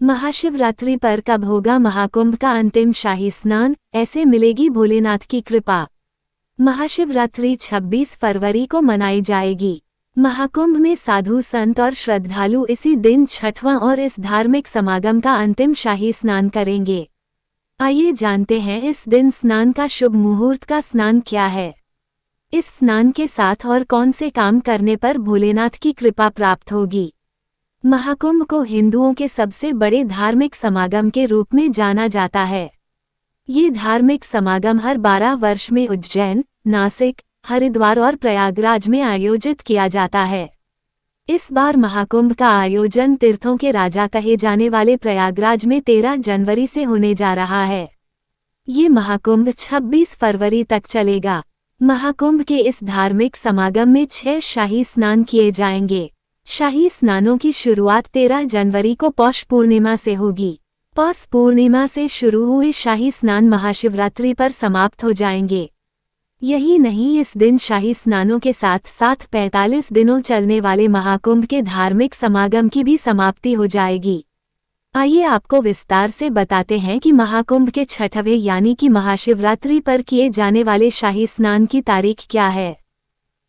महाशिवरात्रि पर कब होगा महाकुंभ का अंतिम शाही स्नान, ऐसे मिलेगी भोलेनाथ की कृपा। महाशिवरात्रि 26 फरवरी को मनाई जाएगी। महाकुंभ में साधु संत और श्रद्धालु इसी दिन छठवां और इस धार्मिक समागम का अंतिम शाही स्नान करेंगे। आइए जानते हैं इस दिन स्नान का शुभ मुहूर्त का स्नान क्या है। इस स्नान के साथ और कौन से काम करने पर भोलेनाथ की कृपा प्राप्त होगी। महाकुंभ को हिंदुओं के सबसे बड़े धार्मिक समागम के रूप में जाना जाता है। ये धार्मिक समागम हर 12 वर्ष में उज्जैन, नासिक, हरिद्वार और प्रयागराज में आयोजित किया जाता है। इस बार महाकुंभ का आयोजन तीर्थों के राजा कहे जाने वाले प्रयागराज में 13 जनवरी से होने जा रहा है। ये महाकुंभ 26 फरवरी तक चलेगा। महाकुंभ के इस धार्मिक समागम में 6 शाही स्नान किए जाएंगे। शाही स्नानों की शुरुआत 13 जनवरी को पौष पूर्णिमा से होगी। पौष पूर्णिमा से शुरू हुए शाही स्नान महाशिवरात्रि पर समाप्त हो जाएंगे। यही नहीं, इस दिन शाही स्नानों के साथ साथ 45 दिनों चलने वाले महाकुंभ के धार्मिक समागम की भी समाप्ति हो जाएगी। आइए आपको विस्तार से बताते हैं कि महाकुंभ के छठवें यानी कि महाशिवरात्रि पर किए जाने वाले शाही स्नान की तारीख क्या है।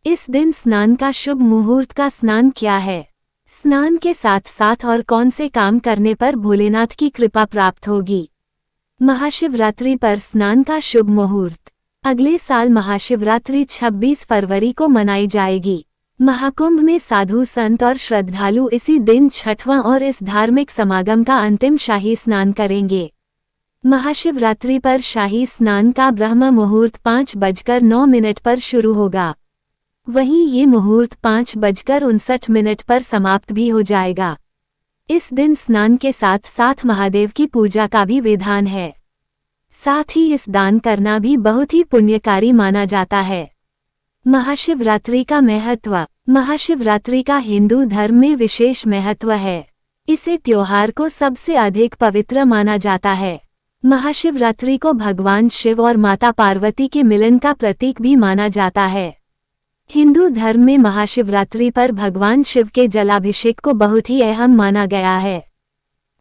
इस दिन स्नान का शुभ मुहूर्त का स्नान क्या है। स्नान के साथ साथ और कौन से काम करने पर भोलेनाथ की कृपा प्राप्त होगी। महाशिवरात्रि पर स्नान का शुभ मुहूर्त। अगले साल महाशिवरात्रि 26 फरवरी को मनाई जाएगी। महाकुंभ में साधु संत और श्रद्धालु इसी दिन छठवां और इस धार्मिक समागम का अंतिम शाही स्नान करेंगे। महाशिवरात्रि पर शाही स्नान का ब्रह्म मुहूर्त 5:09 पर शुरू होगा। वहीं ये मुहूर्त 5:59 पर समाप्त भी हो जाएगा। इस दिन स्नान के साथ साथ महादेव की पूजा का भी विधान है। साथ ही इस दान करना भी बहुत ही पुण्यकारी माना जाता है। महाशिवरात्रि का महत्व। महाशिवरात्रि का हिंदू धर्म में विशेष महत्व है। इसे त्योहार को सबसे अधिक पवित्र माना जाता है। महाशिवरात्रि को भगवान शिव और माता पार्वती के मिलन का प्रतीक भी माना जाता है। हिंदू धर्म में महाशिवरात्रि पर भगवान शिव के जलाभिषेक को बहुत ही अहम माना गया है।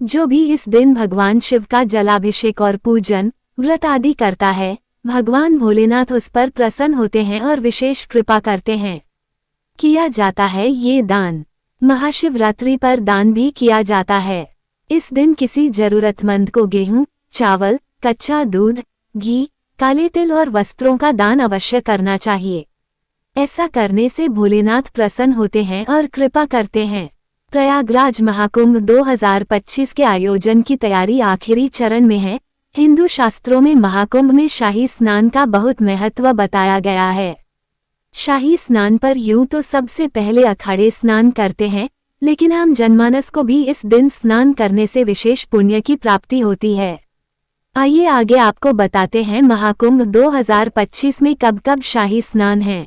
जो भी इस दिन भगवान शिव का जलाभिषेक और पूजन, व्रत आदि करता है, भगवान भोलेनाथ उस पर प्रसन्न होते हैं और विशेष कृपा करते हैं। किया जाता है ये दान। महाशिवरात्रि पर दान भी किया जाता है। इस दिन किसी जरूरतमंद को गेहूं, चावल, कच्चा दूध, घी, काले तिल और वस्त्रों का दान अवश्य करना चाहिए। ऐसा करने से भोलेनाथ प्रसन्न होते हैं और कृपा करते हैं। प्रयागराज महाकुंभ 2025 के आयोजन की तैयारी आखिरी चरण में है। हिंदू शास्त्रों में महाकुंभ में शाही स्नान का बहुत महत्व बताया गया है। शाही स्नान पर यूं तो सबसे पहले अखाड़े स्नान करते हैं, लेकिन आम जनमानस को भी इस दिन स्नान करने से विशेष पुण्य की प्राप्ति होती है। आइए आगे आपको बताते हैं महाकुंभ 2025 में कब कब शाही स्नान है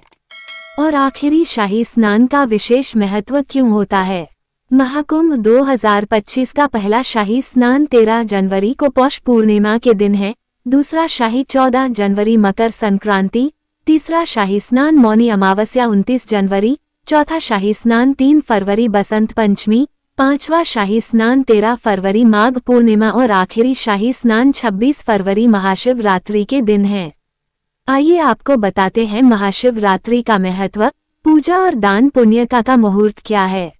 और आखिरी शाही स्नान का विशेष महत्व क्यों होता है। महाकुंभ 2025 का पहला शाही स्नान 13 जनवरी को पौष पूर्णिमा के दिन है। दूसरा शाही 14 जनवरी मकर संक्रांति। तीसरा शाही स्नान मौनी अमावस्या 29 जनवरी। चौथा शाही स्नान 3 फरवरी बसंत पंचमी। पांचवा शाही स्नान 13 फरवरी माघ पूर्णिमा और आखिरी शाही स्नान 26 फरवरी महाशिवरात्रि के दिन है। आइए आपको बताते हैं महाशिवरात्रि का महत्व, पूजा और दान पुण्य का मुहूर्त क्या है।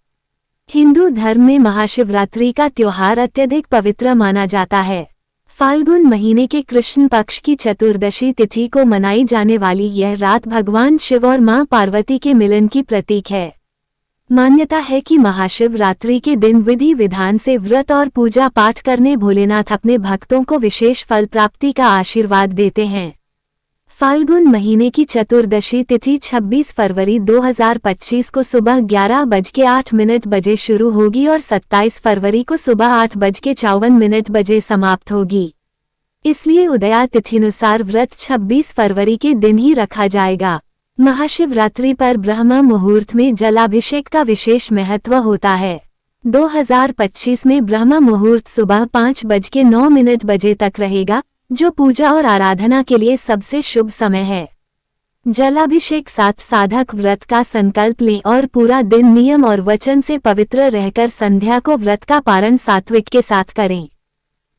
हिंदू धर्म में महाशिवरात्रि का त्योहार अत्यधिक पवित्र माना जाता है। फाल्गुन महीने के कृष्ण पक्ष की चतुर्दशी तिथि को मनाई जाने वाली यह रात भगवान शिव और मां पार्वती के मिलन की प्रतीक है। मान्यता है कि महाशिवरात्रि के दिन विधि विधान से व्रत और पूजा पाठ करने भोलेनाथ अपने भक्तों को विशेष फल प्राप्ति का आशीर्वाद देते हैं। फाल्गुन महीने की चतुर्दशी तिथि 26 फरवरी 2025 को सुबह 11:08 बजे शुरू होगी और 27 फरवरी को सुबह 8:54 बजे समाप्त होगी। इसलिए उदया तिथिनुसार व्रत 26 फरवरी के दिन ही रखा जाएगा। महाशिवरात्रि पर ब्रह्म मुहूर्त में जलाभिषेक का विशेष महत्व होता है। 2025 में ब्रह्म मुहूर्त सुबह 5:09 बजे तक रहेगा, जो पूजा और आराधना के लिए सबसे शुभ समय है। जलाभिषेक साथ साधक व्रत का संकल्प लें और पूरा दिन नियम और वचन से पवित्र रहकर संध्या को व्रत का पारण सात्विक के साथ करें।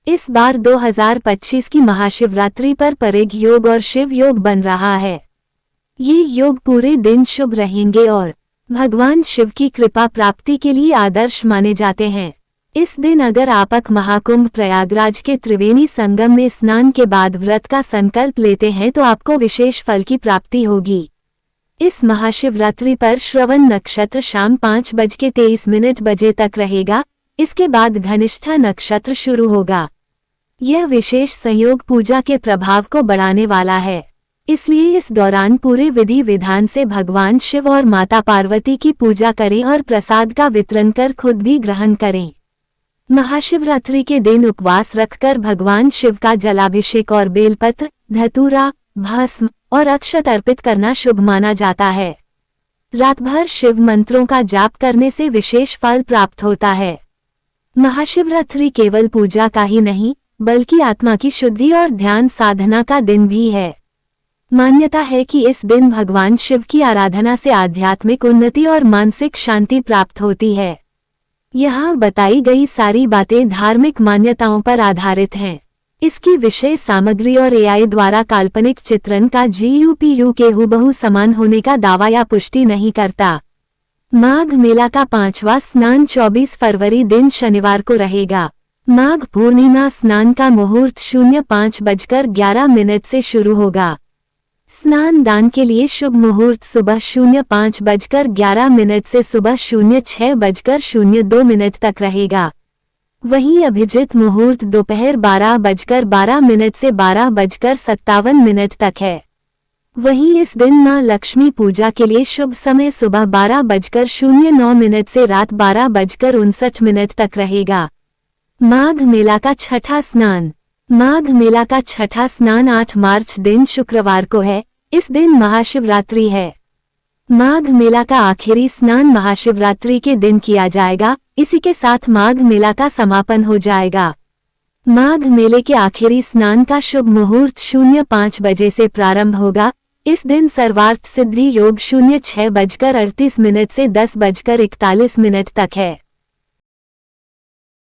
इस बार 2025 की महाशिवरात्रि पर परेग योग और शिव योग बन रहा है। ये योग पूरे दिन शुभ रहेंगे और भगवान शिव की कृपा प्राप्ति के लिए आदर्श माने जाते हैं। इस दिन अगर आप महाकुंभ प्रयागराज के त्रिवेणी संगम में स्नान के बाद व्रत का संकल्प लेते हैं तो आपको विशेष फल की प्राप्ति होगी। इस महाशिवरात्रि पर श्रवण नक्षत्र शाम 5:23 बजे तक रहेगा। इसके बाद घनिष्ठा नक्षत्र शुरू होगा। यह विशेष संयोग पूजा के प्रभाव को बढ़ाने वाला है, इसलिए इस दौरान पूरे विधि विधान से भगवान शिव और माता पार्वती की पूजा करें और प्रसाद का वितरण कर खुद भी ग्रहण करें। महाशिवरात्रि के दिन उपवास रखकर भगवान शिव का जलाभिषेक और बेलपत्र, धतूरा, भस्म और अक्षत अर्पित करना शुभ माना जाता है। रात भर शिव मंत्रों का जाप करने से विशेष फल प्राप्त होता है। महाशिवरात्रि केवल पूजा का ही नहीं बल्कि आत्मा की शुद्धि और ध्यान साधना का दिन भी है। मान्यता है कि इस दिन भगवान शिव की आराधना से आध्यात्मिक उन्नति और मानसिक शांति प्राप्त होती है। यहाँ बताई गई सारी बातें धार्मिक मान्यताओं पर आधारित हैं। इसकी विषय सामग्री और एआई द्वारा काल्पनिक चित्रण का GUPU के हूबहू समान होने का दावा या पुष्टि नहीं करता। माघ मेला का 5वां स्नान 24 फरवरी दिन शनिवार को रहेगा। माघ पूर्णिमा स्नान का मुहूर्त 05:11 से शुरू होगा। स्नान दान के लिए शुभ मुहूर्त सुबह 05:11 से सुबह 06:02 तक रहेगा। वहीं अभिजित मुहूर्त दोपहर 12:12 से 12:57 तक है। वहीं इस दिन मां लक्ष्मी पूजा के लिए शुभ समय सुबह 12:09 से रात 12:59 तक रहेगा। माघ मेला का छठा स्नान। माघ मेला का छठा स्नान 8 मार्च दिन शुक्रवार को है। इस दिन महाशिवरात्रि है। माघ मेला का आखिरी स्नान महाशिवरात्रि के दिन किया जाएगा। इसी के साथ माघ मेला का समापन हो जाएगा। माघ मेले के आखिरी स्नान का शुभ मुहूर्त 05 बजे से प्रारंभ होगा। इस दिन सर्वार्थ सिद्धि योग 06:38 से 10:41 तक है।